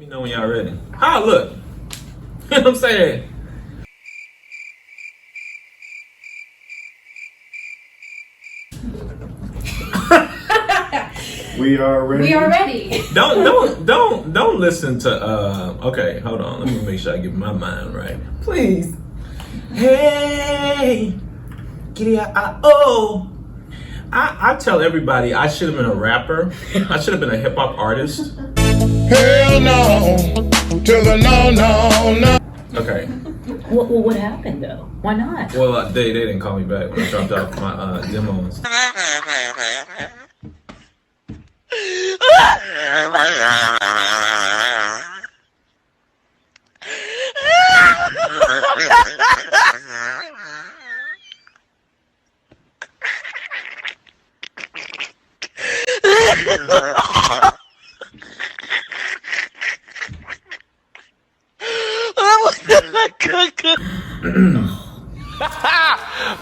Let me know when y'all ready. Ah, look. You know what I'm saying? We are ready. We are ready. Don't listen to okay, hold on. Let me make sure I get my mind right. Please. Hey, giddy I tell everybody I should have been a rapper. I should have been a hip hop artist. Hell no, to the no. Okay. Well, what happened though? Why not? Well, they didn't call me back when I dropped off my demos.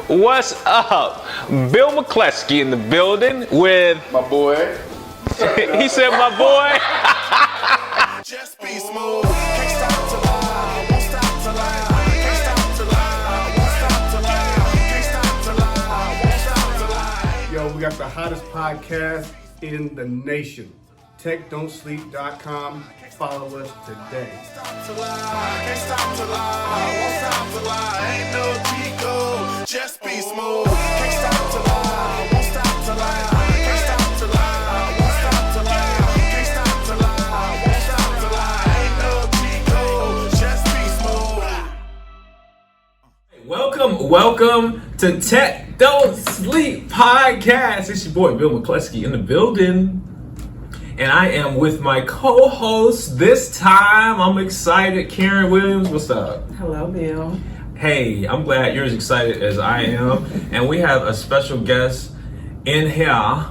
What's up? Bill McCleskey in the building with My boy. he said my boy. Just be smooth. Can't stop till I won't stop till I can't stop till I won't stop till I can't stop till I won't stop till I. Yo, we got the hottest podcast in the nation. TechDontSleep.com. Follow us today. Can't stop till I won't stop till I ain't no Chico. Just be smooth. Can't stop till I won't stop till I can't stop till I won't stop till I can't stop till I won't stop till I ain't no Chico. Just be smooth. Welcome to Tech Don't Sleep Podcast. It's your boy Bill McCleskey in the building. And I am with my co-host this time. I'm excited. Karen Williams, what's up? Hello, Bill. Hey, I'm glad you're as excited as I am. And we have a special guest in here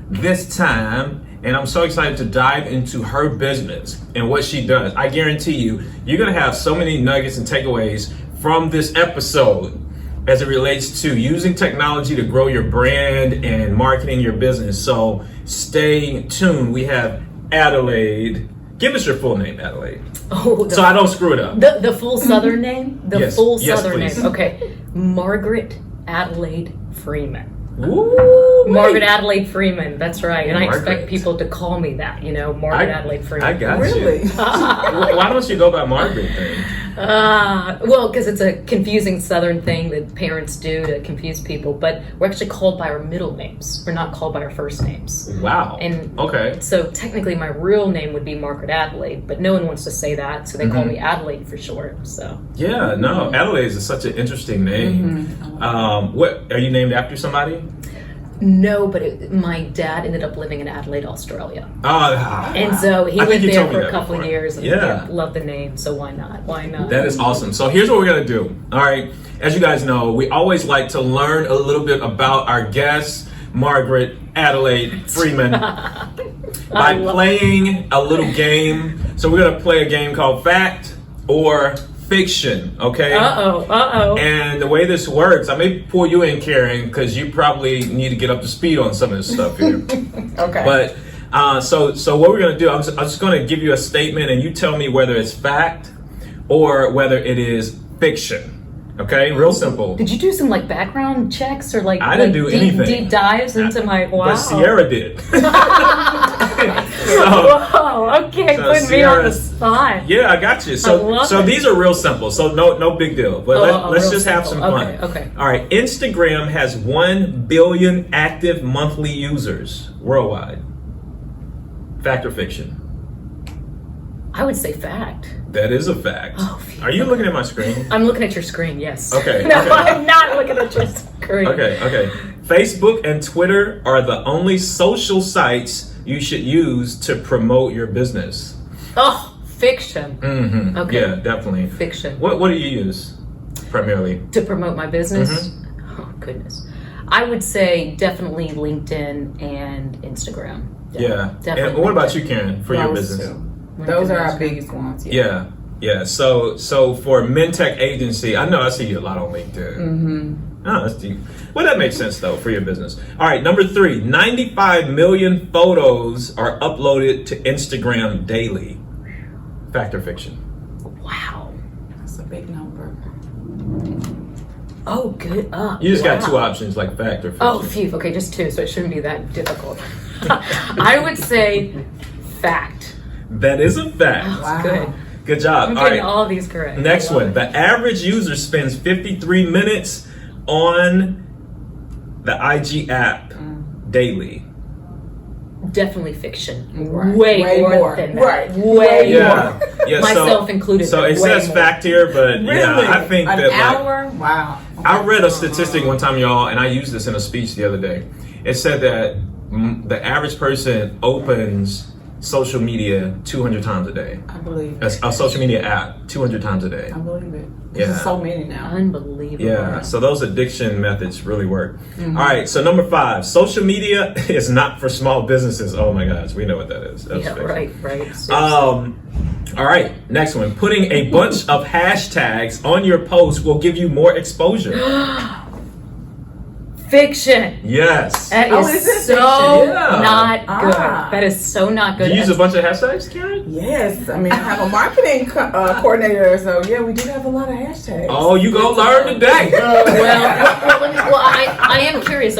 this time. And I'm so excited to dive into her business and what she does. I guarantee you, you're going to have so many nuggets and takeaways from this episode as it relates to using technology to grow your brand and marketing your business. So stay tuned. We have Adelaide. Give us your full name, Adelaide. Oh, So I don't screw it up. the full Southern name. The Yes. full Yes, Southern please. name. Okay, Margaret Adelaide Freeman. Ooh, Margaret Adelaide Freeman. That's right. And I Margaret. expect people to call me that. You know, Margaret Adelaide Freeman. I got Really? you. Why don't you go by Margaret then? Well, because it's a confusing Southern thing that parents do to confuse people. But we're actually called by our middle names. We're not called by our first names. Wow. And okay. so technically my real name would be Margaret Adelaide, but no one wants to say that, so they call me Adelaide for short. So Yeah, no, Adelaide is such an interesting name. What are you named after somebody? no, but my dad ended up living in Adelaide, Australia, Oh, and so he I think lived you there told me for that a couple before. of years. And Yeah. loved the name, so why not? Why not? that is awesome. So here's what we're gonna do. All right, as you guys know, we always like to learn a little bit about our guest, Margaret Adelaide Freeman, by playing a little game. So we're gonna play a game called Fact or Fiction. Okay. And the way this works, I may pull you in, Karen, because you probably need to get up to speed on some of this stuff here. Okay. But so what we're gonna do, I'm just gonna give you a statement, and you tell me whether it's fact or whether it is fiction. Okay, real simple. Did you do some like background checks or like I didn't do anything. deep dives into my wow? But Sierra did. Whoa, okay, so put me on the Sierra's- spot. Yeah, I got you. I So love so it. these are real simple. So no big deal. But let's real just have some simple. fun. Okay. All right. Instagram has 1 billion active monthly users worldwide. Fact or fiction? I would say fact. That is a fact. Oh, phew. Are you looking at my screen? I'm looking at your screen, yes. Okay, No, okay. I'm not looking at your screen. Okay. Facebook and Twitter are the only social sites you should use to promote your business. Oh, fiction. Mm-hmm. Okay. Yeah, definitely. Fiction. What do you use primarily? To promote my business? Mm-hmm. Oh, goodness. I would say definitely LinkedIn and Instagram. Yeah. Definitely. And what about you, Karen, for your Those business? two. Those are our biggest ones. Yeah. So for Mintech Agency, I see you a lot on LinkedIn. Mm-hmm. Oh, that's deep. Well, that makes sense though for your business. All right, number 3, 95 million photos are uploaded to Instagram daily. Fact or fiction? Wow. That's a big number. Oh, good. You just got two options, like fact or fiction. Oh, phew. Okay, just two, so it shouldn't be that difficult. I would say fact. That is a fact. Wow. Good. Good job. I'm All getting right. all of these correct. Next I love one. it. The average user spends 53 minutes on the IG app daily. Definitely fiction. Right. Way Way more more. than that. Right. Way Yeah. more. Yeah. Myself included. So it way says more. fact here, but yeah, I think An that like, hour? Wow. I read a statistic one time, y'all, and I used this in a speech the other day. It said that the average person opens social media 200 times a day. I believe it. A social media app 200 times a day. I believe it. There's Yeah. so many now. Unbelievable. Yeah, so those addiction methods really work. All right, so number 5, social media is not for small businesses. Oh my gosh, we know what that is. That's Yeah, fiction. right. All right, next one. Putting a bunch of hashtags on your post will give you more exposure. Fiction. Yes. That Oh, is is it so fiction? Yeah. not good. Ah. That is so not good. Do you use a bunch of hashtags, Karen? Yes. I mean, I have a marketing coordinator, so yeah, we do have a lot of hashtags. Oh, you gonna learn today. I am curious.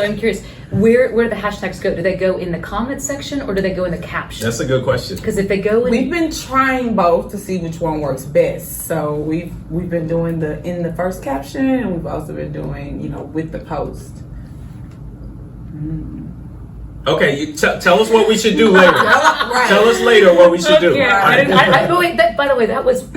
Where do the hashtags go? Do they go in the comment section or do they go in the caption? That's a good question. Because if they go in, We've been trying both to see which one works best. So we've been doing in the first caption, and we've also been doing with the post. Okay, you tell us what we should do later. Right. Tell us later what we should do. Okay, All right. but wait, by the way, that was.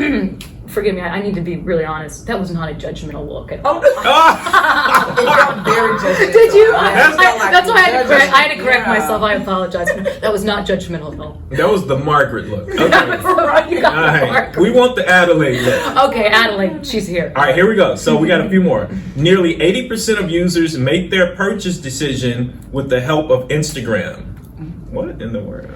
Forgive me. I need to be really honest. That was not a judgmental look at all. Ah! It got very judgmental. Did you? Yeah. That's why I had to correct Yeah. myself. I apologize. That was not judgmental at all. That was the Margaret look. Okay. Right, you got All the right. mark. We want the Adelaide look. Okay, Adelaide, she's here. All right, here we go. So we got a few more. Nearly 80% of users make their purchase decision with the help of Instagram. What in the world?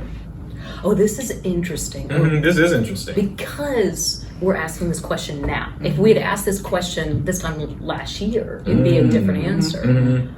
Oh, this is interesting. This is interesting. Because we're asking this question now. If we had asked this question this time last year, it'd be a different answer.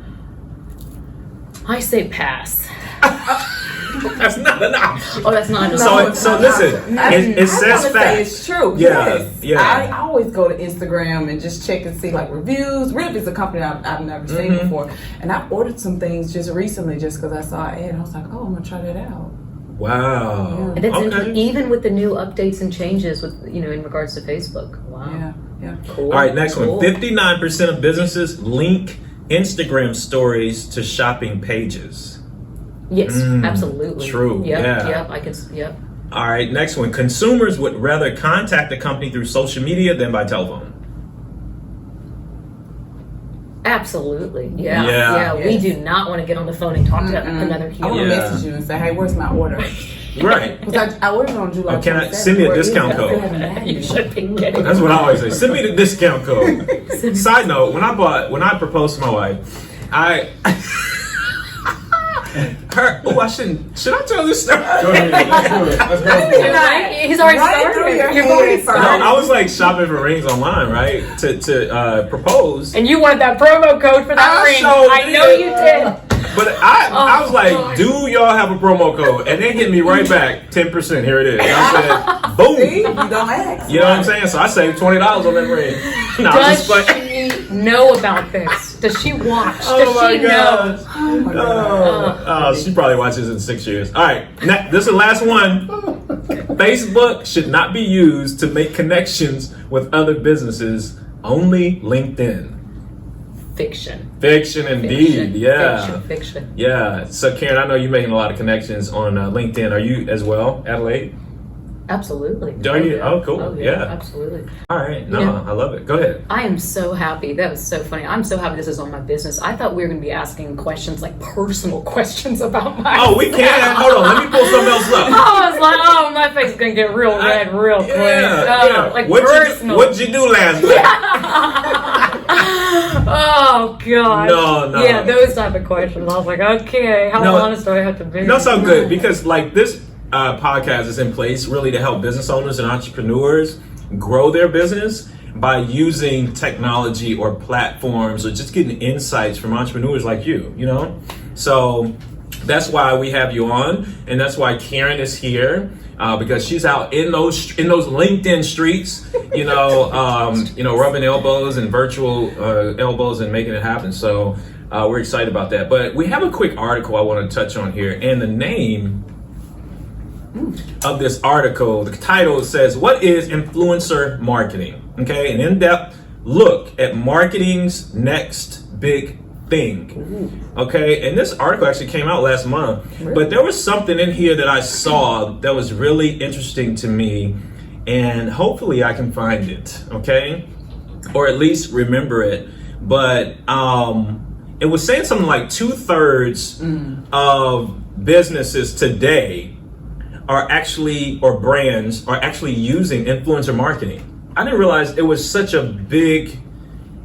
I say pass. That's not an option. Oh, that's not. So listen, it says say fact. it's true. Yeah, Yes. yeah. I always go to Instagram and just check and see like reviews. Really, if it's a company I've never seen before, and I ordered some things just recently just because I saw an ad. And I was like, oh, I'm gonna try that out. Wow. And that's Okay. interesting, even with the new updates and changes with in regards to Facebook. Wow. Yeah. Cool. All right, next Cool. one. 59% of businesses link Instagram stories to shopping pages. Yes, absolutely. true, Yep, yeah. Yep. I can. Yep. All right, next one. Consumers would rather contact the company through social media than by telephone. Absolutely. Yeah. Yeah. We Yes. do not want to get on the phone and talk to another I want human. to Yeah. message you and say, hey, where's my order? Right. Because I ordered on July. Oh, can I 27th. send me a Where is discount it? code? I still haven't had You it. should be getting. That's what I always say. Send me the discount code. Side note, when I proposed to my wife, should I tell this story? Go ahead, let's do it. Let's go for it. Right? He's already Right through started. your You've already head, started. No, I was like shopping for rings online, right? To propose. And you wanted that promo code for that I ring. sure I know did. you did. But I was like, do y'all have a promo code? And they hit me right back, 10%. Here it is. And I said, boom. See? You don't ask. You know what I'm saying? So I saved $20 on that ring. No, I'm Does just like, she know about this? Does she watch? oh Does my she know? gosh. Oh my God. Oh, she probably watches in 6 years. All right, this is the last one. Facebook should not be used to make connections with other businesses. Only LinkedIn. Fiction. Fiction indeed. Fiction. Yeah. Fiction. Yeah. So Karen, I know you're making a lot of connections on LinkedIn. Are you as well, Adelaide? Absolutely. Are you? Oh, cool. Oh, Yeah. Absolutely. All right. No, Yeah. I love it. Go ahead. I am so happy. That was so funny. I'm so happy this is on my business. I thought we were going to be asking questions, like personal questions about my. Oh, we can. Hold on. Let me pull something else up. I was like, oh, my face is going to get real red real quick. Yeah. Like What'd personal. What'd you do last night? Oh, God. No. Yeah, those type of questions. I was like, okay, how No. honest do I have to be? No, so good because like this podcast is in place really to help business owners and entrepreneurs grow their business by using technology or platforms or just getting insights from entrepreneurs like you, you know? So that's why we have you on, and that's why Karen is here, because she's out in those LinkedIn streets, rubbing elbows and virtual elbows and making it happen. So we're excited about that. But we have a quick article I want to touch on here, and the name of this article, the title says, "What is influencer marketing?" Okay, an in-depth look at marketing's next big thing. Okay, and this article actually came out last month, but there was something in here that I saw that was really interesting to me, and hopefully I can find it, okay, or at least remember it. But it was saying something like 2/3 of businesses today are actually, or brands are actually using influencer marketing. I didn't realize it was such a big,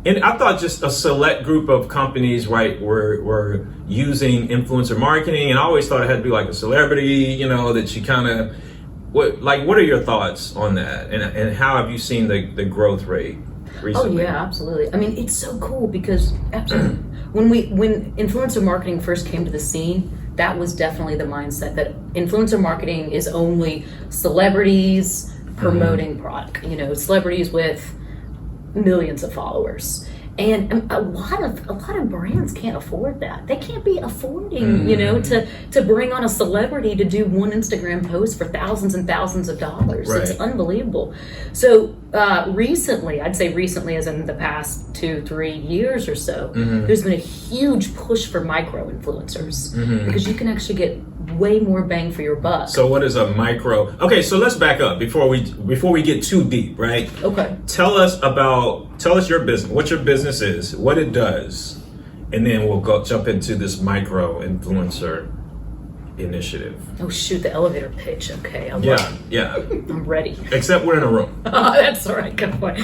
and I thought just a select group of companies, right, were using influencer marketing, and I always thought it had to be like a celebrity, that you kind of, what are your thoughts on that, and how have you seen the growth rate recently? Oh yeah, absolutely. I mean, it's so cool because when influencer marketing first came to the scene, that was definitely the mindset that influencer marketing is only celebrities promoting product, celebrities with millions of followers. And a lot of brands can't afford that. They can't be affording, to bring on a celebrity to do one Instagram post for thousands and thousands of dollars. Right. It's unbelievable. So recently, I'd say recently as in the past 2-3 years or so, there's been a huge push for micro influencers because you can actually get way more bang for your buck. So what is a micro? Okay, so let's back up before we get too deep, right? Okay. Tell us your business, what your business is, what it does, and then we'll jump into this micro influencer initiative. Oh shoot, the elevator pitch. Okay, I'm ready. Except we're in a room. Oh, that's all right. Good point.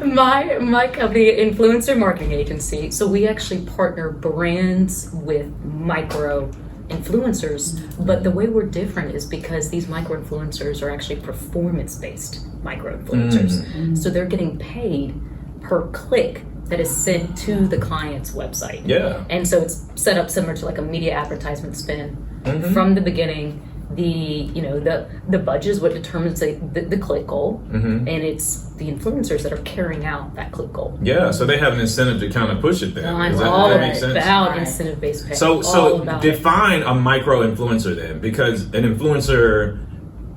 My company, Influencer Marketing Agency. So we actually partner brands with micro influencers, but the way we're different is because these micro influencers are actually performance-based micro influencers. So they're getting paid per click that is sent to the client's website. Yeah. And so it's set up similar to like a media advertisement spin. From the beginning, the budget is what determines the click goal, and it's the influencers that are carrying out that click goal. Yeah, so they have an incentive to kind of push it there. I'm Does all that make sense? about incentive-based pay. So All about it. define a micro influencer then, because an influencer,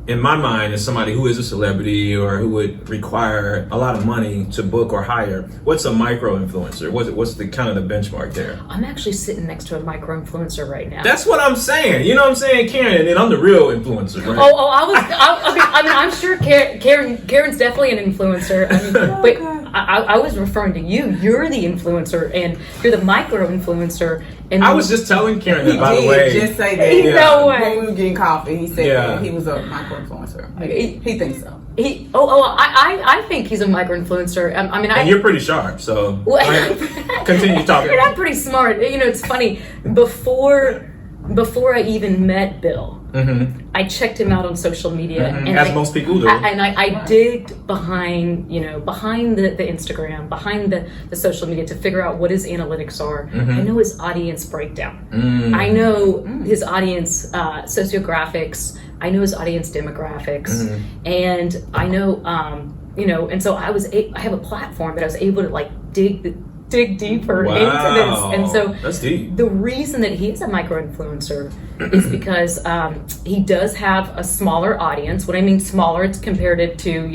in my mind, is somebody who is a celebrity or who would require a lot of money to book or hire. What's a micro influencer? What's the kind of the benchmark there? I'm actually sitting next to a micro influencer right now. That's what I'm saying. You know what I'm saying, Karen? And I'm the real influencer, right? I'm sure Karen's definitely an influencer. But I was referring to you. You're the influencer, and you're the micro influencer. And I was just telling Karen that, by the He way. did just say that. No way. When we were getting coffee, he said Yeah. that he was a micro influencer. He thinks so. I think he's a micro influencer. And you're pretty sharp, so continue talking. And I'm pretty smart. It's funny. Before I even met Bill, I checked him out on social media, and as most people do. I digged behind the Instagram, behind the social media to figure out what his analytics are. I know his audience breakdown. I know his audience sociographics. I know his audience demographics, and I know, and so I have a platform that I was able to like dig deeper into this. And so that's deep. The reason that he is a micro influencer is because he does have a smaller audience. When I mean smaller, it's compared it to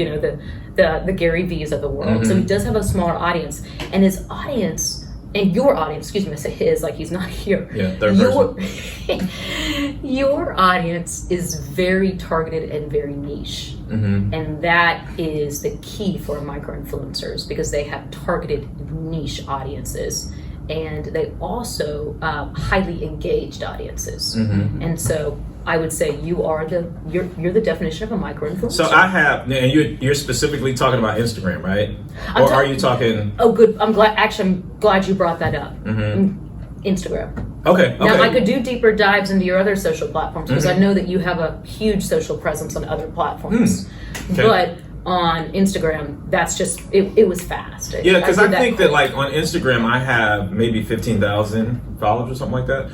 the Gary V's of the world. So he does have a smaller audience, and his audience. And your audience, excuse me, I say his like he's not here. Yeah, third person. Your audience is very targeted and very niche. And that is the key for micro influencers because they have targeted niche audiences. And they also highly engaged audiences. And so I would say you're the definition of a micro influencer. So I have, and you're specifically talking about Instagram, right? Or are you talking? Oh, good. I'm glad you brought that up. Instagram. Okay. Now I could do deeper dives into your other social platforms because I know that you have a huge social presence on other platforms. Okay. But on Instagram, that's just it was fast. Yeah, because I think that like on Instagram I have maybe 15,000 followers or something like that,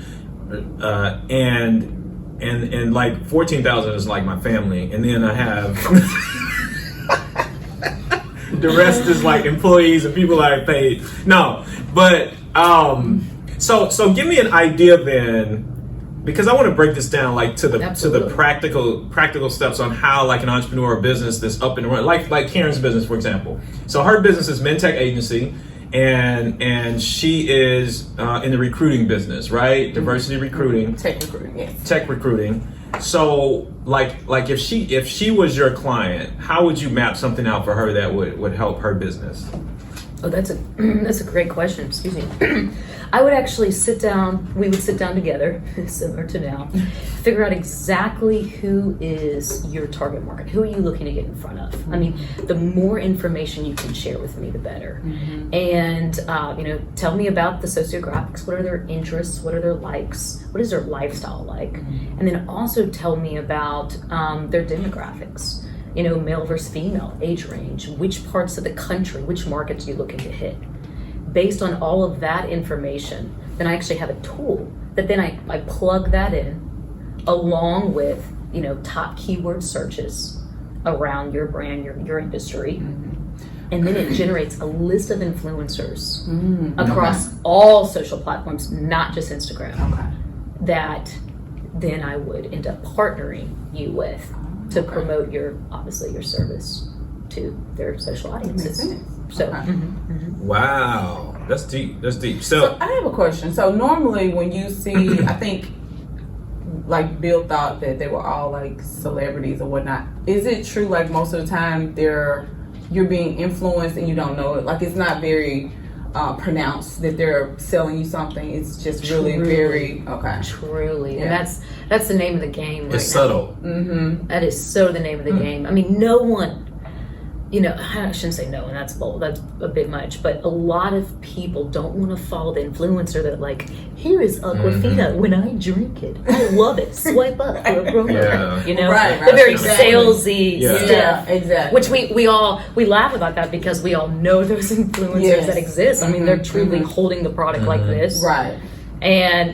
and and like 14,000 is like my family, and then I have the rest is like employees and people I paid. No, but so give me an idea then, because I want to break this down like to the practical steps on how like an entrepreneur or business that's up and running, like Karen's business, for example. So her business is Mintech Agency, and she is in the recruiting business, right? Diversity recruiting, Tech recruiting, yes. Tech recruiting. So like if she was your client, how would you map something out for her that would help her business? Oh, that's a great question. Excuse me. I would actually we would sit down together, similar to now, figure out exactly who is your target market. Who are you looking to get in front of? I mean, the more information you can share with me, the better. And, tell me about the sociographics. What are their interests? What are their likes? What is their lifestyle like? And then also tell me about their demographics. Male versus female, age range, which parts of the country, which markets are you looking to hit? Based on all of that information, then I actually have a tool that then I plug that in along with, top keyword searches around your brand, your industry. And then it generates a list of influencers across all social platforms, not just Instagram, that then I would end up partnering you with to promote your service to their social audiences. So, Wow, that's deep. So I have a question. So normally when you see, I think like Bill thought that they were all like celebrities or whatnot. Is it true like most of the time you're being influenced and you don't know it? Like it's not very pronounced that they're selling you something. It's just really very truly, Yeah. and that's the name of the game. It's subtle. That is so the name of the game. I mean, no one. I shouldn't say no one, that's bold, that's a bit much, but a lot of people don't want to follow the influencer that like, here is Aquafina when I drink it. I love it. Swipe up for a promo. Right, the very exactly. salesy stuff. Yeah, exactly. Which we laugh about that because we all know those influencers that exist. I mean, they're truly holding the product like this. Right.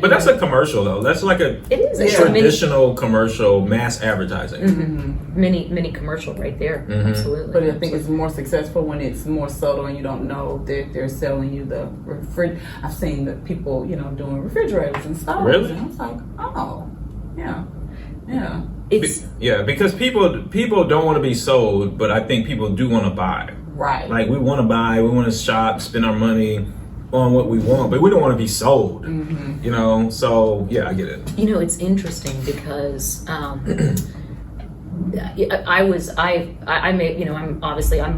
But that's a commercial though. That's like a traditional commercial, mass advertising. Mini commercial right there. Absolutely. But I think it's more successful when it's more subtle and you don't know that they're selling you the I've seen the people, doing refrigerators and stuff. Really? And I was like, oh, yeah. Because people don't want to be sold, but I think people do want to buy. Right. Like we want to buy, we want to shop, spend our money on what we want, but we don't want to be sold. So yeah, I get it. It's interesting because I'm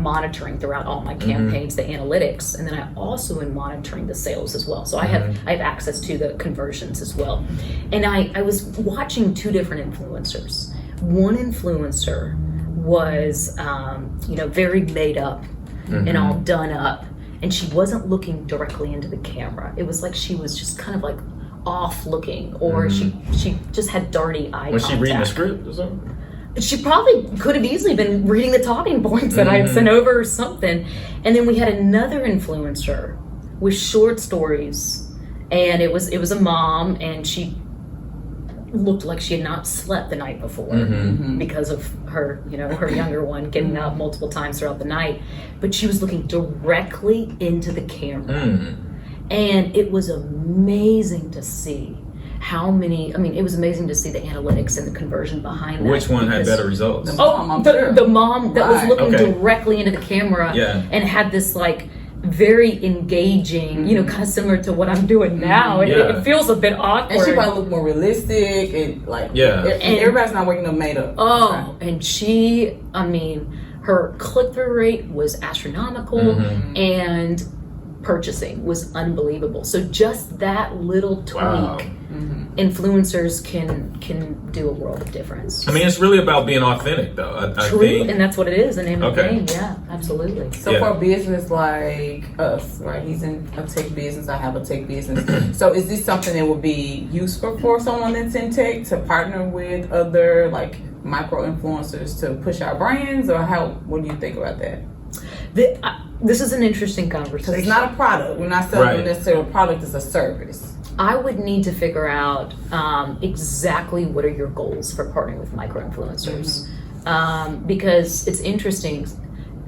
monitoring throughout all my campaigns the analytics, and then I also am monitoring the sales as well. So I have access to the conversions as well. And I was watching two different influencers. One influencer was very made up and all done up. And she wasn't looking directly into the camera. It was like she was just kind of like off looking, or she just had dirty eye contact. Was she reading a script or something? She probably could have easily been reading the talking points that I had sent over or something. And then we had another influencer with short stories, and it was a mom, and she looked like she had not slept the night before because of her, her younger one getting up multiple times throughout the night. But she was looking directly into the camera. And it was amazing to see it was amazing to see the analytics and the conversion behind that. Which one had better results? The mom that was looking directly into the camera and had this like very engaging, kind of similar to what I'm doing now. It feels a bit awkward. And she probably looked more realistic and like, and everybody's not working up made up. And she, her click-through rate was astronomical and purchasing was unbelievable. So just that little tweak, influencers can do a world of difference. It's really about being authentic though. I True, think. and that's what it is, the name of the game. Yeah, absolutely. So for a business like us, right? He's in a tech business, I have a tech business. So is this something that would be useful for someone that's in tech to partner with other like micro influencers to push our brands, or what do you think about that? This is an interesting conversation. Because it's not a product. We're not selling necessarily a product, it's a service. I would need to figure out exactly what are your goals for partnering with micro-influencers. Because it's interesting,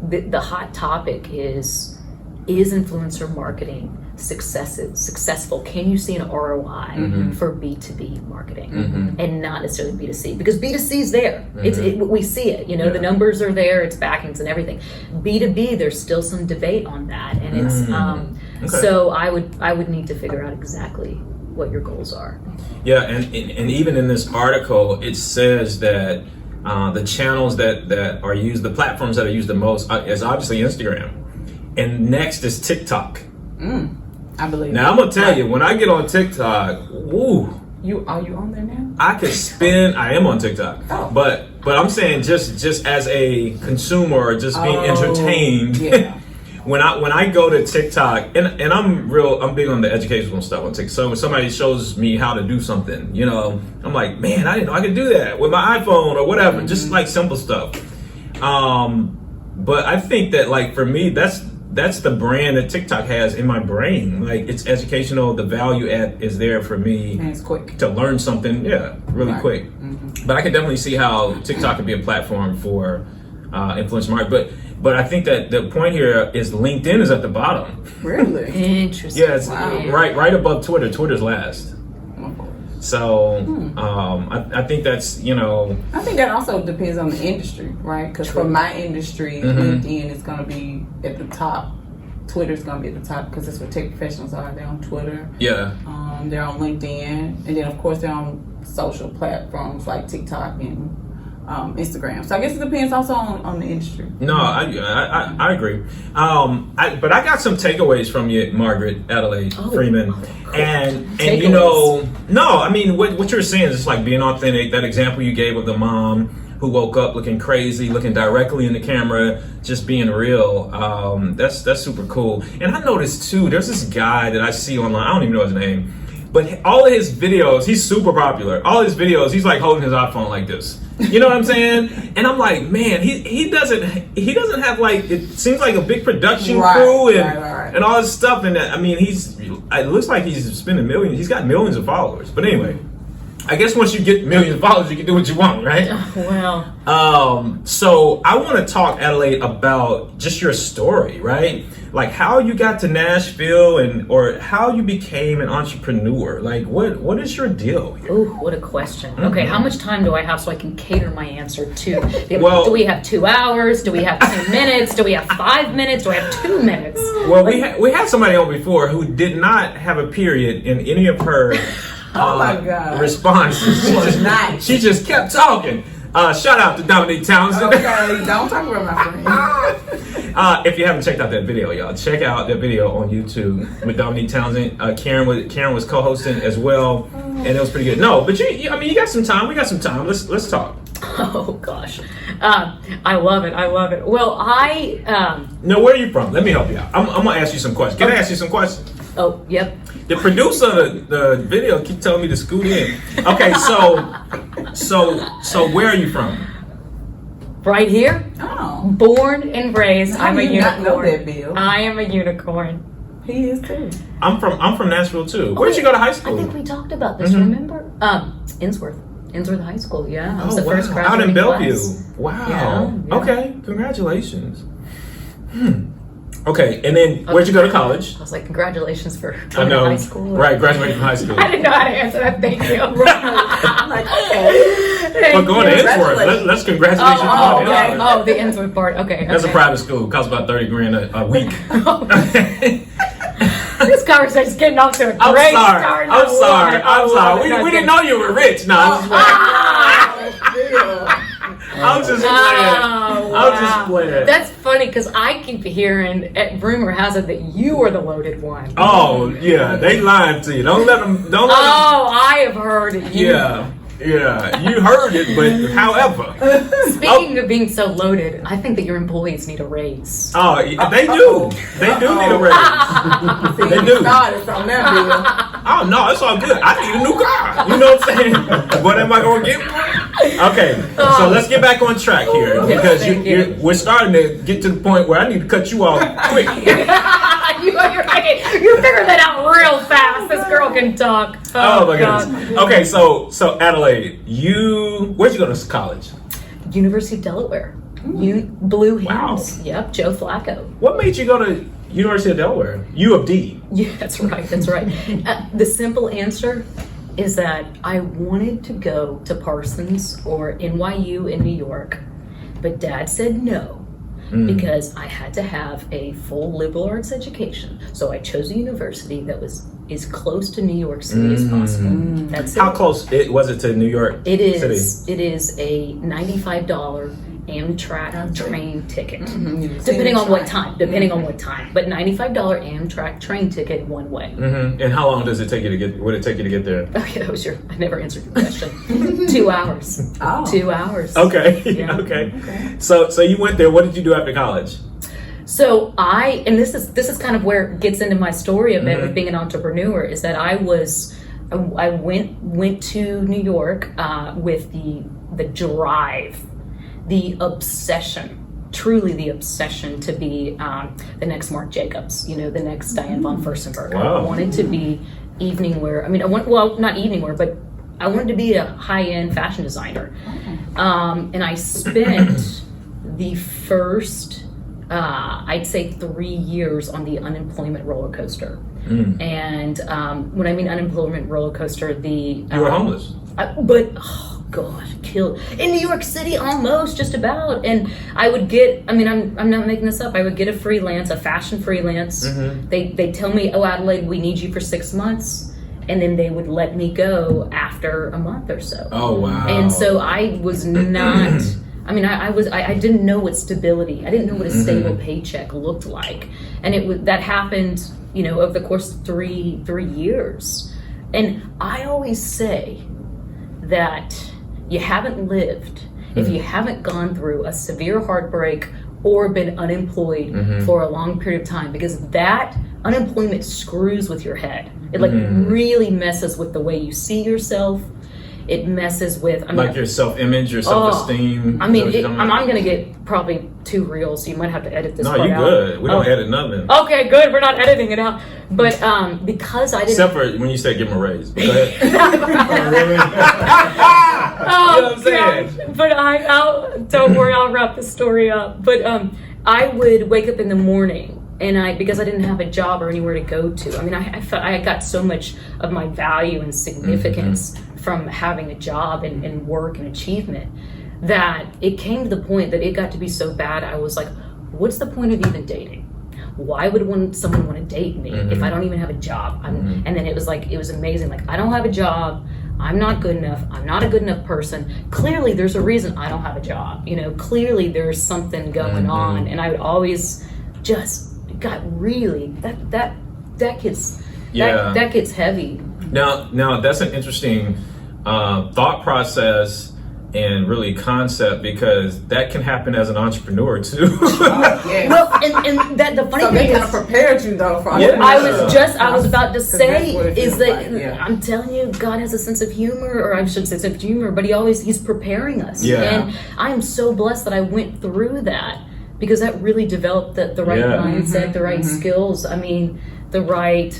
the hot topic is influencer marketing successful? Can you see an ROI for B2B marketing and not necessarily B2C? Because B2C is there. We see it. You know, the numbers are there. It's backings and everything. B2B, there's still some debate on that, and it's so I would need to figure out exactly what your goals are. Yeah, and even in this article, it says that the channels that are used, the platforms that are used the most is obviously Instagram, and next is TikTok. I believe. Now I'm gonna tell you, when I get on TikTok, woo. Are you on there now? I could spend. I am on TikTok, but I'm saying just as a consumer, or just being entertained. Yeah. When I go to TikTok, and I'm big on the educational stuff on TikTok. So when somebody shows me how to do something, you know, I'm like, man, I didn't know I could do that with my iPhone or whatever, just like simple stuff. But I think that, like, for me, that's the brand that TikTok has in my brain. Like, it's educational. The value add is there for me. And it's quick to learn something. Yeah, really quick. But I can definitely see how TikTok could be a platform for influencer marketing. But I think that the point here is LinkedIn is at the bottom. Really? Interesting. Yeah, it's right above Twitter. Twitter's last. So I think that's, you know. I think that also depends on the industry, right? Because for my industry, LinkedIn is going to be at the top. Twitter's going to be at the top because that's what tech professionals are. They're on Twitter. Yeah. They're on LinkedIn. And then, of course, they're on social platforms like TikTok and Instagram. So I guess it depends also on the industry. No, I agree. But I got some takeaways from you, Margaret Adelaide Freeman, and you know, no, I mean what you're saying is just like being authentic. That example you gave of the mom who woke up looking crazy, looking directly in the camera, just being real. That's super cool. And I noticed too, there's this guy that I see online. I don't even know his name, but all of his videos, he's super popular. All his videos, he's like holding his iPhone like this. You know what I'm saying? And I'm like, man, he doesn't have, like, it seems like a big production crew and all this stuff. And I mean, it looks like he's spending millions. He's got millions of followers. But anyway, I guess once you get millions of followers, you can do what you want, right? Well. So I want to talk, Adelaide, about just your story, right? Like how you got to Nashville or how you became an entrepreneur. Like what is your deal here? Ooh, what a question. Okay, how much time do I have so I can cater my answer to? Do we have 2 hours? Do we have 10 minutes? Do we have 5 minutes? Do I have 2 minutes? Well, we had somebody on before who did not have a period in any of her responses. She just kept talking. Shout out to Dominique Townsend. Okay, don't talk about my friend. If you haven't checked out that video, y'all, check out that video on YouTube with Dominique Townsend. Karen was co-hosting as well, and it was pretty good. No, but you got some time. We got some time. Let's talk. Oh gosh, I love it. Well, No, where are you from? Let me help you out. I'm gonna ask you some questions. Can I ask you some questions? Oh, yep. The producer of the video keep telling me to scoot in. Okay, so where are you from? Right here. Oh. Born and raised. I'm a unicorn. Not know that, Bill? I am a unicorn. He is too. I'm from Nashville too. Where did you go to high school? I think we talked about this. Remember? Innsworth High School. Yeah, I was the first graduating out in Bellevue. class. Wow. Yeah. Okay, congratulations. Okay, and then where'd you go to college? I was like, congratulations for going to high school. Right, graduating from high school. I didn't know how to answer that. Thank you. I'm like, okay. But going to Innsworth, let's congratulations. Okay. Oh, the Innsworth part. Okay. That's a private school. It costs about $30,000 a week. This conversation's getting off to a great start. I'm sorry. We didn't know you were rich. No, I'm just playing. I'm just playing. That's funny because I keep hearing, rumor has it that you are the loaded one. Oh yeah, they lying to you. Don't let them. I have heard it. Yeah, you heard it, but however. Speaking of being so loaded, I think that your employees need a raise. Oh, they do. They do need a raise. They do. Oh no, it's all good. I need a new car. You know what I'm saying? What am I gonna get? Okay, so let's get back on track here because we're starting to get to the point where I need to cut you off quick. You figured that out real fast. This girl can talk. Oh my God. goodness. Okay, so Adelaide, where'd you go to college? University of Delaware. Blue Hands. Wow. Yep, Joe Flacco. What made you go to University of Delaware? U of D. Yeah, that's right. The simple answer is that I wanted to go to Parsons or NYU in New York, but Dad said no. Because I had to have a full liberal arts education. So I chose a university that was as close to New York City as possible. That's How it. close was it to New York It City? is a $95 Amtrak train ticket. You've seen Depending the on what train. time. But $95 Amtrak train ticket one way. And how long does it take you to get? Would it take you to get there? Okay, I never answered your question. 2 hours. Oh. 2 hours. Okay. Yeah. Okay. So you went there. What did you do after college? So and this is kind of where it gets into my story a bit with being an entrepreneur, is that I went to New York with the drive, the obsession, truly the obsession to be the next Marc Jacobs, the next Diane von Furstenberg. Wow. I wanted to be evening wear. Not evening wear, but I wanted to be a high-end fashion designer. And I spent the first, I'd say 3 years on the unemployment roller coaster. And when I mean unemployment roller coaster, you were homeless. Killed in New York City, almost, just about. And I would get, I'm not making this up, I would get a fashion freelance. They tell me, oh, Adelaide, we need you for 6 months. And then they would let me go after a month or so. Oh, wow. And so I was not, I didn't know what stability, I didn't know what a stable paycheck looked like. And that happened, over the course of three years. And I always say that you haven't lived if you haven't gone through a severe heartbreak or been unemployed for a long period of time, because that unemployment screws with your head. It really messes with the way you see yourself. It messes with your self-image, your self-esteem. I'm gonna get probably too real, so you might have to edit this part out. No, you're good. We don't edit nothing. Okay, good. We're not editing it out. But because I didn't. Except for when you said give him a raise. Go ahead. Oh, You know what I'm saying? gosh. But don't worry, I'll wrap the story up. But I would wake up in the morning, and because I didn't have a job or anywhere to go to. I got so much of my value and significance from having a job and work and achievement, that it came to the point that it got to be so bad. I was like, what's the point of even dating? Why would someone want to date me if I don't even have a job? And then it was amazing. Like, I don't have a job. I'm not good enough. I'm not a good enough person. Clearly, there's a reason I don't have a job. Clearly there's something going on. And I would always just got really that gets heavy. Now that's an interesting thought process and really concept, because that can happen as an entrepreneur too. Yes. Well, and that the funny So they thing kind of is, prepared you though for Yeah. I was about to say that's what it is feels that like, yeah. I'm telling you, God has a sense of humor, or I should say sense of humor, but he's preparing us. Yeah. And I am so blessed that I went through that, because that really developed the right mindset, the right skills. The right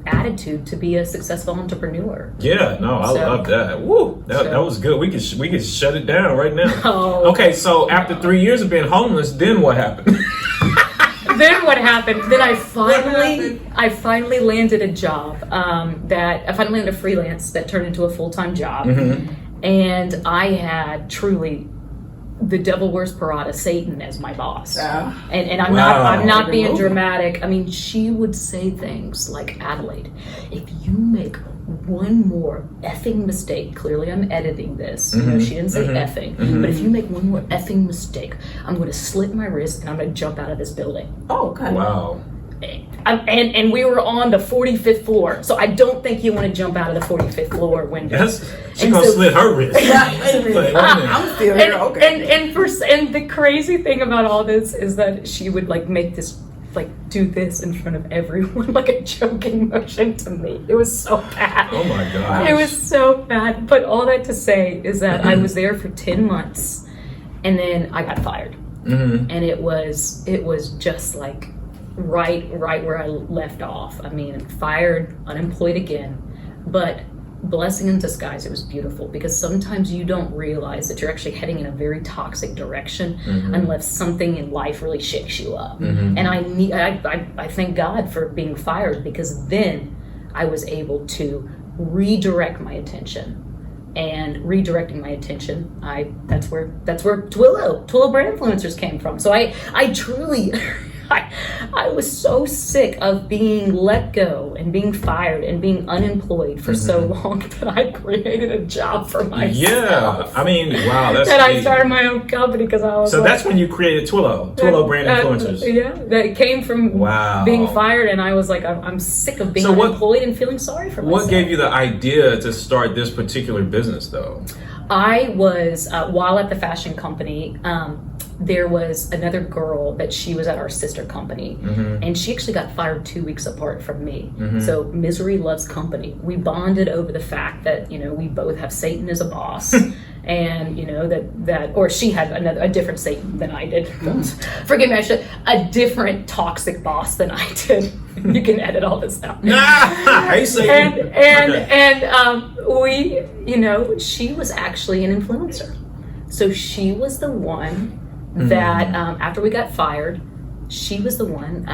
attitude to be a successful entrepreneur. Yeah, no, I love that. Woo, that was good. We could shut it down right now. Oh. Okay, so after 3 years of being homeless, then what happened? Then what happened? Then I finally landed a job that I finally landed a freelance that turned into a full-time job, and I had truly the devil wears Parada, Satan, as my boss. And I'm not being dramatic. She would say things like, Adelaide, if you make one more effing mistake, clearly I'm editing this, she didn't say effing, but if you make one more effing mistake, I'm going to slit my wrist and I'm going to jump out of this building. Oh, okay. Wow. And we were on the 45th floor, so I don't think you want to jump out of the 45th floor window. She's gonna slit her wrist. I'm still here. Okay. And the crazy thing about all this is that she would make this, do this in front of everyone, like a joking motion to me. It was so bad. Oh my gosh. It was so bad. But all that to say is that I was there for 10 months, and then I got fired. And it was just like right where I left off. I mean, fired, unemployed again, but blessing in disguise. It was beautiful because sometimes you don't realize that you're actually heading in a very toxic direction unless something in life really shakes you up. And I thank God for being fired, because then I was able to redirect my attention. And redirecting my attention, that's where Twillo brand influencers came from. So I truly I was so sick of being let go and being fired and being unemployed for so long that I created a job for myself. Yeah, I mean, wow, that's and I amazing. started my own company because I was So that's when you created Twillo brand influencers. Yeah, that came from Wow. being fired, and I was like, I'm sick of being So what- unemployed and feeling sorry for myself. What gave you the idea to start this particular business, though? I was, while at the fashion company, there was another girl that she was at our sister company, and she actually got fired 2 weeks apart from me. So misery loves company. We bonded over the fact that, you know, we both have Satan as a boss. And you know or she had a different Satan than I did. Forgive me, a different toxic boss than I did. You can edit all this out. Hey, Satan. And we, you know, she was actually an influencer. So she was the one that after we got fired, she was the one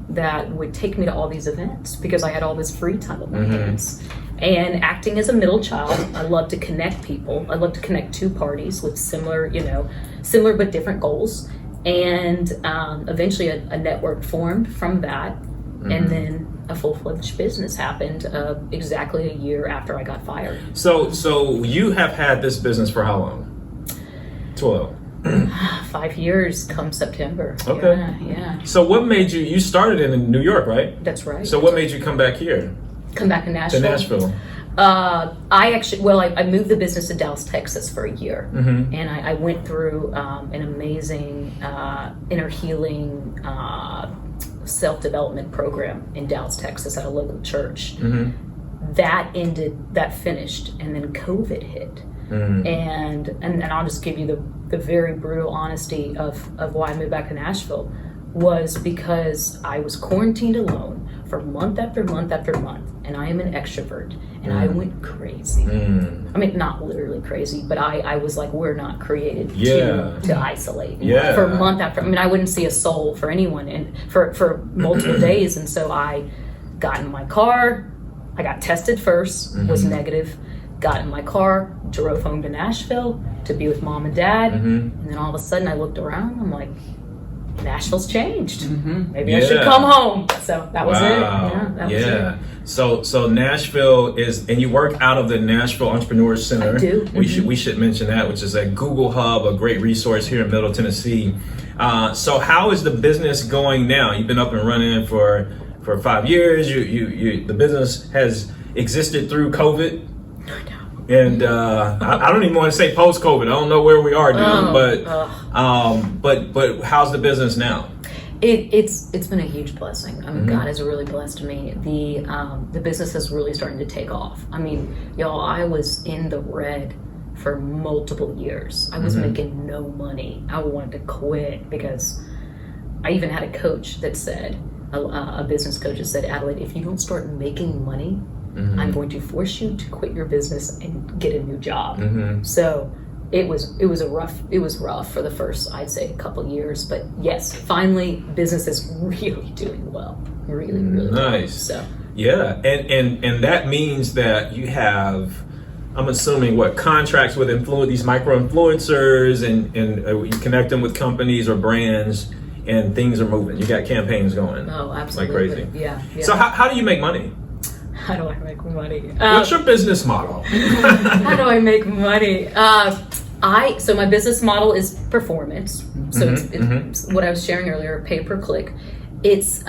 that would take me to all these events because I had all this free time on my hands. And acting as a middle child, I love to connect people. I love to connect two parties with similar but different goals. And eventually a network formed from that. And then a full-fledged business happened exactly a year after I got fired. So you have had this business for how long? Twillo. 5 years come September. Okay. Yeah. So what made you started in New York, right? That's right. So what made you come back here? Come back to Nashville. To Nashville. I moved the business to Dallas, Texas for a year. And I went through an amazing inner healing self-development program in Dallas, Texas at a local church. That finished, and then COVID hit. And I'll just give you the very brutal honesty of why I moved back to Nashville was because I was quarantined alone for month after month after month, and I am an extrovert, and I went crazy. I mean, not literally crazy, but I was like, we're not created to isolate. For month after, I mean, I wouldn't see a soul for anyone, and for multiple days, and so I got in my car. I got tested first, was negative. Got in my car, drove home to Nashville to be with mom and dad, and then all of a sudden I looked around. I'm like, Nashville's changed. Maybe I should come home. So that was it. Yeah, that was it. So Nashville is, and you work out of the Nashville Entrepreneur Center. I do. We should mention that, which is a Google Hub, a great resource here in Middle Tennessee. So how is the business going now? You've been up and running for 5 years. The business has existed through COVID. And I don't even want to say post-COVID. I don't know where we are, dude. But how's the business now? It's been a huge blessing. I mean, God has really blessed me. The business is really starting to take off. I mean, y'all, I was in the red for multiple years. I was making no money. I wanted to quit because I even had a coach that said, a business coach that said, Adelaide, if you don't start making money, I'm going to force you to quit your business and get a new job. So it was rough for the first, I'd say, a couple years, but yes, finally business is really doing well, really nice. Well. So yeah, and that means that you have, I'm assuming, contracts with these micro influencers, and you connect them with companies or brands, and things are moving. You got campaigns going. Oh, absolutely. Like crazy. Yeah. So how do you make money? How do I make money? What's your business model? How do I make money? So my business model is performance. So it's what I was sharing earlier, pay per click. It's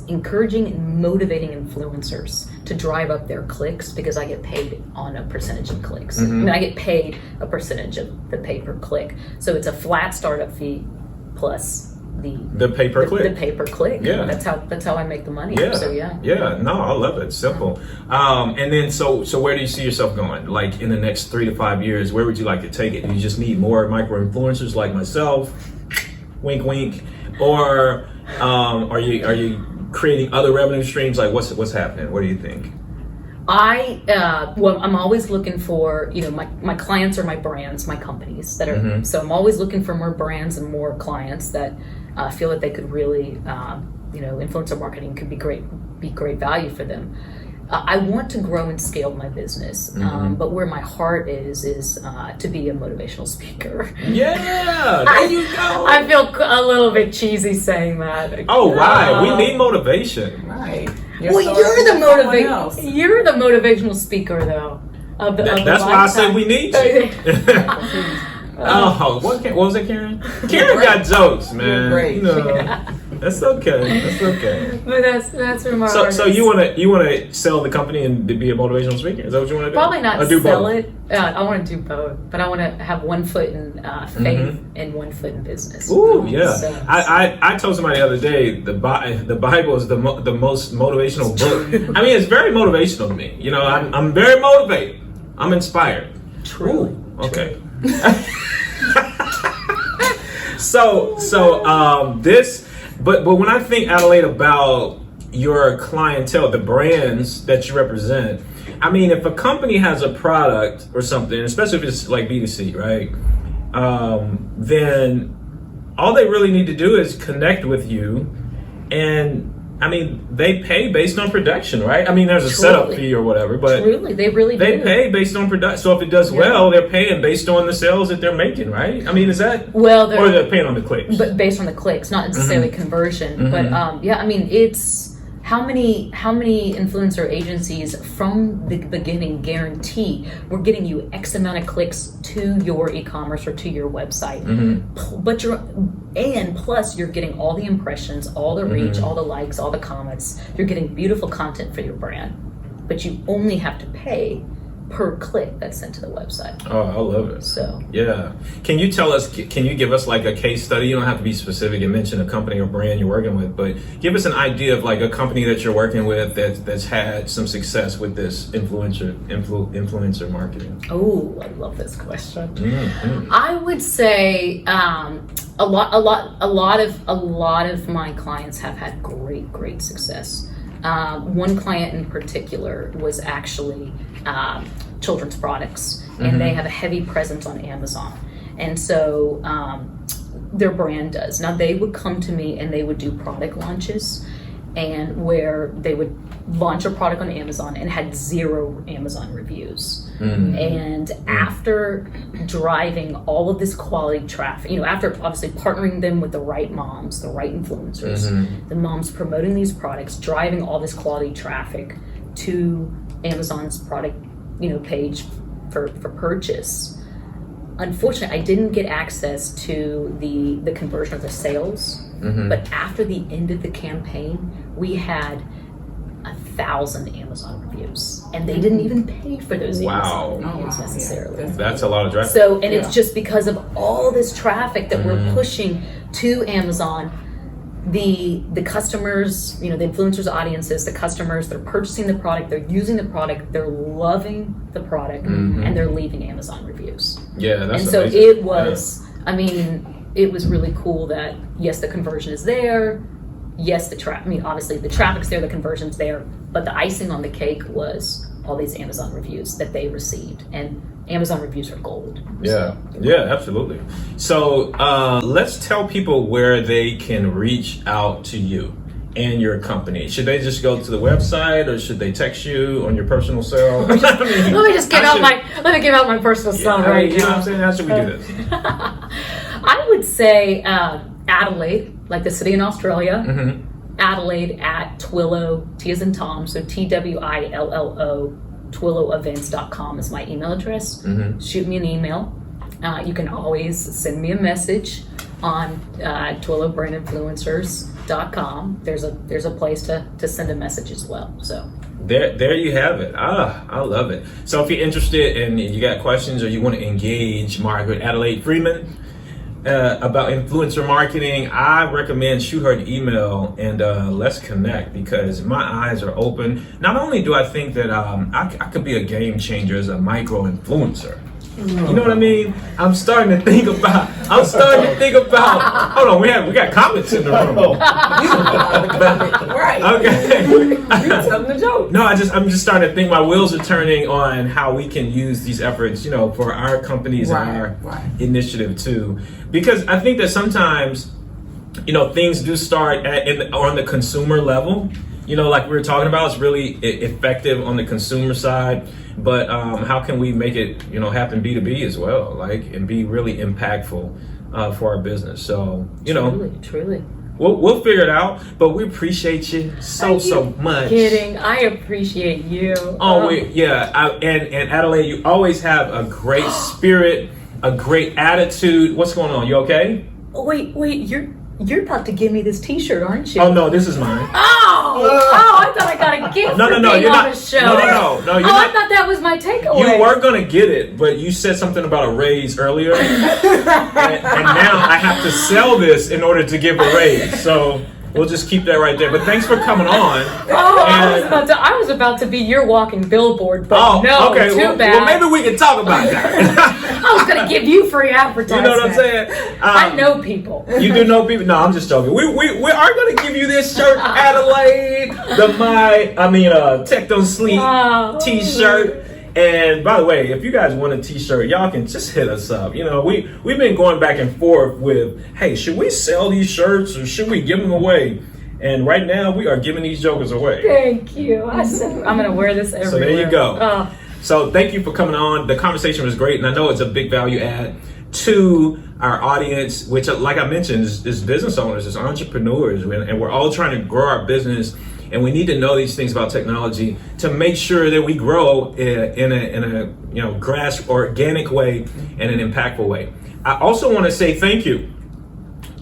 encouraging and motivating influencers to drive up their clicks because I get paid on a percentage of clicks. I mean, I get paid a percentage of the pay per click. So it's a flat startup fee plus the pay per click. The pay per click. Yeah. That's how I make the money. Yeah. So yeah. Yeah. No, I love it. Simple. And then so where do you see yourself going? Like in the next 3 to 5 years, where would you like to take it? Do you just need more micro influencers like myself? wink, wink, or are you creating other revenue streams? Like what's happening? What do you think? Well, I'm always looking for, my clients are my brands, my companies that are, so I'm always looking for more brands and more clients that feel that they could really, influencer marketing could be great value for them. I want to grow and scale my business, but where my heart is to be a motivational speaker. Yeah, there you go. I feel a little bit cheesy saying that. Oh, why? We need motivation. Right. Well, you're the motivational speaker, though. That's why I said we need you. Oh, what was it, Karen? Karen got jokes, man. You're great. That's okay. That's okay. But that's remarkable. So you wanna sell the company and be a motivational speaker? Is that what you want to do? Probably not or do sell both? it. I want to do both, but I want to have one foot in faith and one foot in business. Ooh, yeah. So, I told somebody the other day the Bible is the most motivational book. I mean, it's very motivational to me. I'm very motivated. I'm inspired. True. Ooh, okay. So this. But when I think, Adelaide, about your clientele, the brands that you represent, I mean, if a company has a product or something, especially if it's like B2C, right? Then all they really need to do is connect with you. And I mean, they pay based on production, right? I mean, there's a setup fee or whatever, but truly, they really they do. pay based on production. So if it does well, they're paying based on the sales that they're making, right? I mean, is that or they're paying on the clicks? But based on the clicks, not necessarily conversion. But I mean, it's how many influencer agencies from the beginning guarantee we're getting you X amount of clicks to your e-commerce or to your website, but plus you're getting all the impressions, all the reach, all the likes, all the comments. You're getting beautiful content for your brand, but you only have to pay per click that's sent to the website. Oh, I love it. So yeah, can you give us like a case study? You don't have to be specific and mention a company or brand you're working with, but give us an idea of like a company that you're working with that's had some success with this influencer marketing. Oh, I love this question. I would say a lot of my clients have had great success. One client in particular was actually children's products, and they have a heavy presence on Amazon. And so their brand does. Now they would come to me and they would do product launches, and where they would launch a product on Amazon and had 0 Amazon reviews. And after driving all of this quality traffic, after obviously partnering them with the right moms, the right influencers, the moms promoting these products, driving all this quality traffic to Amazon's product, page for purchase. Unfortunately, I didn't get access to the conversion of the sales, but after the end of the campaign, we had 1,000 Amazon reviews, and they didn't even pay for those Amazon reviews necessarily. That's a lot of traffic. So, and it's just because of all this traffic that we're pushing to Amazon. The customers, the influencers' audiences, the customers, they're purchasing the product, they're using the product, they're loving the product, and they're leaving Amazon reviews. Yeah, that's and so amazing. it was. I mean, it was really cool that yes, the conversion is there. Yes, obviously the traffic's there, the conversion's there, but the icing on the cake was all these Amazon reviews that they received, and Amazon reviews are gold. Yeah, absolutely. So let's tell people where they can reach out to you and your company. Should they just go to the website, or should they text you on your personal cell? Let me give out my personal cell right now. You know what I'm saying? How should we do this? I would say Adelaide, like the city in Australia. Adelaide at Twillo, T as in Tom, so TWILLO, TwilloEvents.com is my email address. Shoot me an email. You can always send me a message on TwilloBrandInfluencers.com. There's a place to send a message as well. So there you have it. I love it. So if you're interested and you got questions, or you want to engage Margaret Adelaide Freeman about influencer marketing, I recommend shoot her an email and let's connect, because my eyes are open. Not only do I think that I could be a game changer as a micro influencer, You know what I mean? I'm starting to think about. Hold on, we got comments in the room. Right. Okay. You telling the joke. No, I'm just starting to think. My wheels are turning on how we can use these efforts, for our companies and our initiative too. Because I think that sometimes, things do start on the consumer level. Like we were talking about, it's really effective on the consumer side. But how can we make it, happen B2B as well, and be really impactful for our business? So, Truly. We'll figure it out. But we appreciate you so much. Kidding. I appreciate you. And Adelaide, you always have a great spirit, a great attitude. What's going on? You okay? Wait, you're about to give me this T-shirt, aren't you? Oh no, this is mine. I thought I got a gift. No, for you're being not. on the show. No, you're I not. thought that was my takeaway. You were gonna get it, but you said something about a raise earlier, and now I have to sell this in order to give a raise. So we'll just keep that right there. But thanks for coming on. I was about to be your walking billboard, but too bad. Well, maybe we can talk about that. I was gonna give you free advertising. You know what I'm saying? I know people. You do know people? No, I'm just joking. We are gonna give you this shirt, Adelaide. TechDontSleep T-shirt. And by the way, if you guys want a T-shirt, y'all can just hit us up. We've been going back and forth with, hey, should we sell these shirts or should we give them away? And right now, we are giving these jokers away. Thank you. I'm gonna wear this everywhere. So there you go. So thank you for coming on. The conversation was great, and I know it's a big value add to our audience, which, like I mentioned, is business owners, is entrepreneurs, and we're all trying to grow our business. And we need to know these things about technology to make sure that we grow in a grass organic way and an impactful way. I also want to say thank you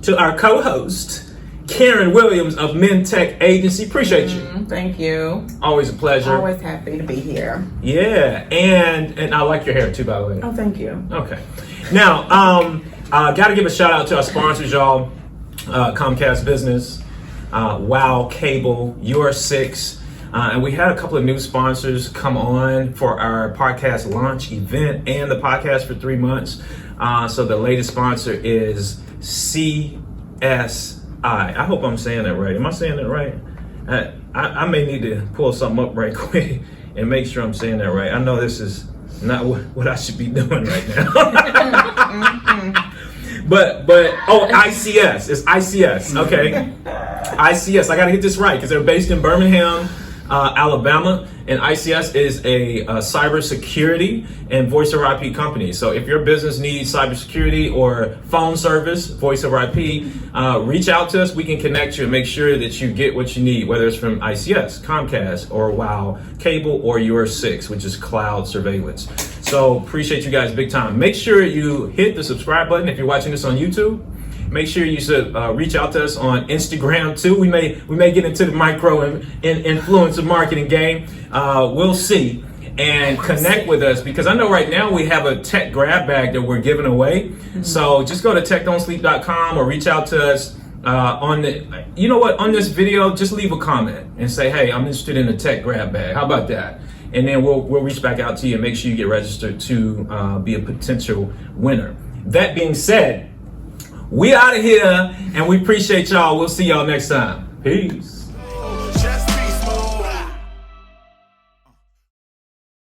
to our co-host, Karen Williams of Mintech Agency. Appreciate you. Thank you. Always a pleasure. Always happy to be here. Yeah, and I like your hair too, by the way. Oh, thank you. Okay. Now, got to give a shout out to our sponsors, y'all. Comcast Business, Wow Cable, Your6, and we had a couple of new sponsors come on for our podcast launch event and the podcast for 3 months. So the latest sponsor is CSI. I hope I'm saying that right. Am I saying that right? I may need to pull something up right quick and make sure I'm saying that right. I know this is not what I should be doing right now. But ICS. It's ICS. Okay. ICS. I got to get this right because they're based in Birmingham, Alabama, and ICS is a cybersecurity and voice over IP company. So if your business needs cybersecurity or phone service, voice over IP, reach out to us. We can connect you and make sure that you get what you need, whether it's from ICS, Comcast, or Wow Cable, or Your6, which is cloud surveillance. So appreciate you guys big time. Make sure you hit the subscribe button if you're watching this on YouTube. Make sure you should reach out to us on Instagram too. We may get into the micro and influencer marketing game. We'll see. And connect with us because I know right now we have a tech grab bag that we're giving away. Mm-hmm. So just go to TechDontSleep.com or reach out to us on this video. Just leave a comment and say, hey, I'm interested in a tech grab bag. How about that? And then we'll reach back out to you and make sure you get registered to be a potential winner. That being said, we out of here, and we appreciate y'all. We'll see y'all next time. Peace.